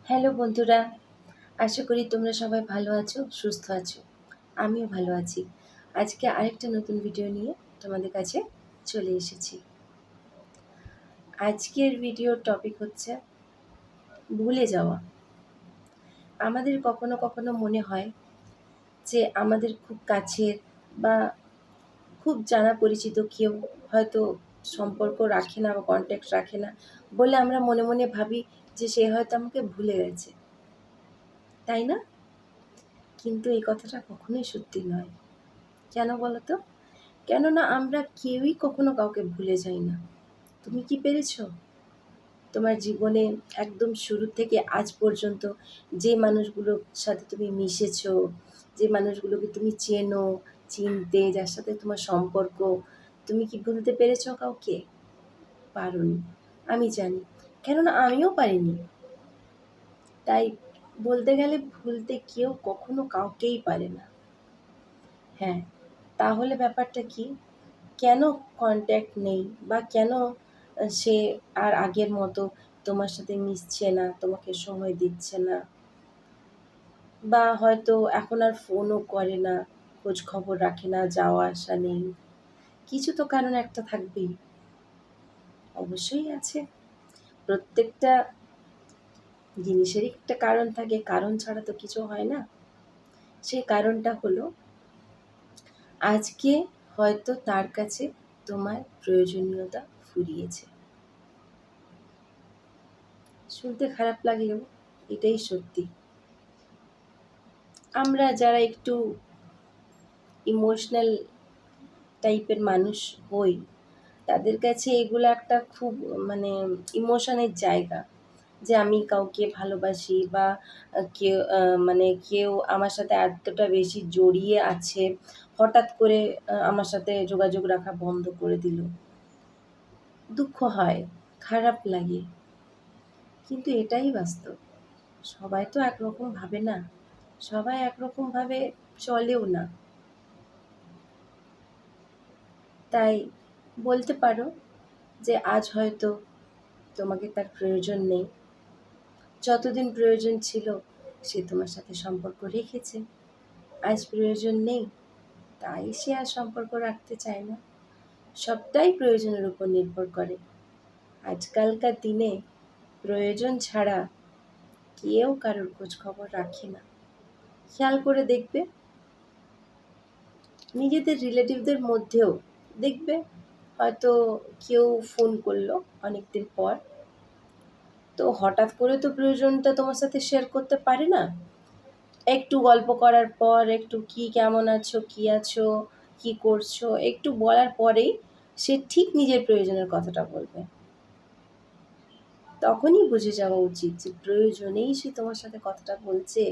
Hello বন্ধুরা, আশা করি তোমরা সবাই ভালো আছো, সুস্থ আছো। আমিও ভালো আছি। আজকে আরেকটা নতুন ভিডিও নিয়ে তোমাদের কাছে চলে এসেছি। আজকের ভিডিওর টপিক হচ্ছে ভুলে যাওয়া। আমাদের কখনো কখনো মনে হয় যে আমাদের খুব কাছের বা খুব জানা পরিচিত কেউ হয়তো সম্পর্ক রাখে না বা কন্ট্যাক্ট রাখে না বলে আমরা মনে মনে ভাবি যে সে হয়তো আমাকে ভুলে গেছে, তাই না? কিন্তু এই কথাটা কখনোই সত্যি নয়। কেন বলো তো? কেননা আমরা কেউই কখনো কাউকে ভুলে যাই না। তুমি কি পেরেছো? তোমার জীবনে একদম শুরু থেকে আজ পর্যন্ত যে মানুষগুলোর সাথে তুমি মিশেছো, যে মানুষগুলোকে তুমি চেনো, চিনতে, যার সাথে তোমার সম্পর্ক, তুমি কি ভুলতে পেরেছো কাউকে? পারোনি। আমি জানি। কেননা আমিও পারিনি। তাই বলতে গেলে ভুলতে কেউ কখনো কাউকেই পারে না। হ্যাঁ, তাহলে ব্যাপারটা কি? কেন কন্ট্যাক্ট নেই বা কেন সে আর আগের মতো তোমার সাথে মিশছে না, তোমাকে সময় দিচ্ছে না, বা হয়তো এখন আর ফোনও করে না, খোঁজ খবর রাখে না, যাওয়া আসা নেই? কিছু তো কারণ একটা থাকবেই। অবশ্যই আছে। প্রত্যেকটা জিনিসেরই একটা কারণ থাকে, কারণ ছাড়া তো কিছু হয় না। সেই কারণটা হলো আজকে হয়তো তার কাছে তোমার প্রয়োজনীয়তা ফুরিয়েছে। শুনতে খারাপ লাগলেও এটাই সত্যি। আমরা যারা একটু ইমোশনাল টাইপের মানুষ হই, তাদের কাছে এগুলো একটা খুব মানে ইমোশনের জায়গা, যে আমি কাউকে ভালোবাসি বা কেউ মানে কেউ আমার সাথে এতটা বেশি জড়িয়ে আছে, হঠাৎ করে আমার সাথে যোগাযোগ রাখা বন্ধ করে দিল। দুঃখ হয়, খারাপ লাগে, কিন্তু এটাই বাস্তব। সবাই তো একরকম ভাবে না, সবাই একরকম ভাবে চলেও না। তাই বলতে পারো যে আজ হয়তো তোমাকে তার প্রয়োজন নেই। যতদিন প্রয়োজন ছিল সে তোমার সাথে সম্পর্ক রেখেছে। আজ প্রয়োজন নেই, তাই সে আর সম্পর্ক রাখতে চায় না। সবটাই প্রয়োজনের উপর নির্ভর করে। আজকালকার দিনে প্রয়োজন ছাড়া কেউ কারোর খোঁজ খবর রাখে না। খেয়াল করে দেখবে, নিজেদের রিলেটিভদের মধ্যেও দেখবে, হয়তো কেউ ফোন করলো অনেকদিন পর, তো হঠাৎ করে তো প্রয়োজনটা তোমার সাথে শেয়ার করতে পারে না। একটু গল্প করার পর, একটু কি কেমন আছো, কি আছো, কি করছো, একটু বলার পরেই সে ঠিক নিজের প্রয়োজনের কথাটা বলবে। তখনই বুঝে যাওয়া উচিত যে প্রয়োজনেই সে তোমার সাথে কথাটা বলছে,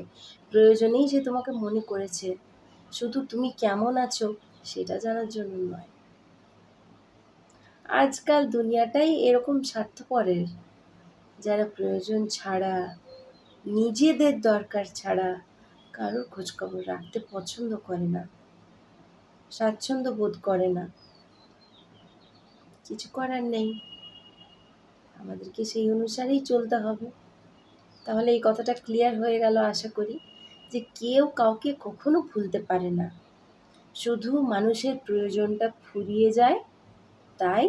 প্রয়োজনেই সে তোমাকে মনে করেছে, শুধু তুমি কেমন আছো সেটা জানার জন্য নয়। আজকাল দুনিয়াটাই এরকম স্বার্থপরের, যারা প্রয়োজন ছাড়া, নিজেদের দরকার ছাড়া কারোর খোঁজখবর রাখতে পছন্দ করে না, স্বাচ্ছন্দ্য বোধ করে না। কিছু করার নেই, আমাদেরকে সেই অনুসারেই চলতে হবে। তাহলে এই কথাটা ক্লিয়ার হয়ে গেল আশা করি, যে কেউ কাউকে কখনো ভুলতে পারে না। শুধু মানুষের প্রয়োজনটা ফুরিয়ে যায়, তাই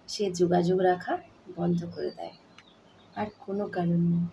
সে যোগাযোগ রাখা বন্ধ করে দেয়, আর কোনো কারণ নেই।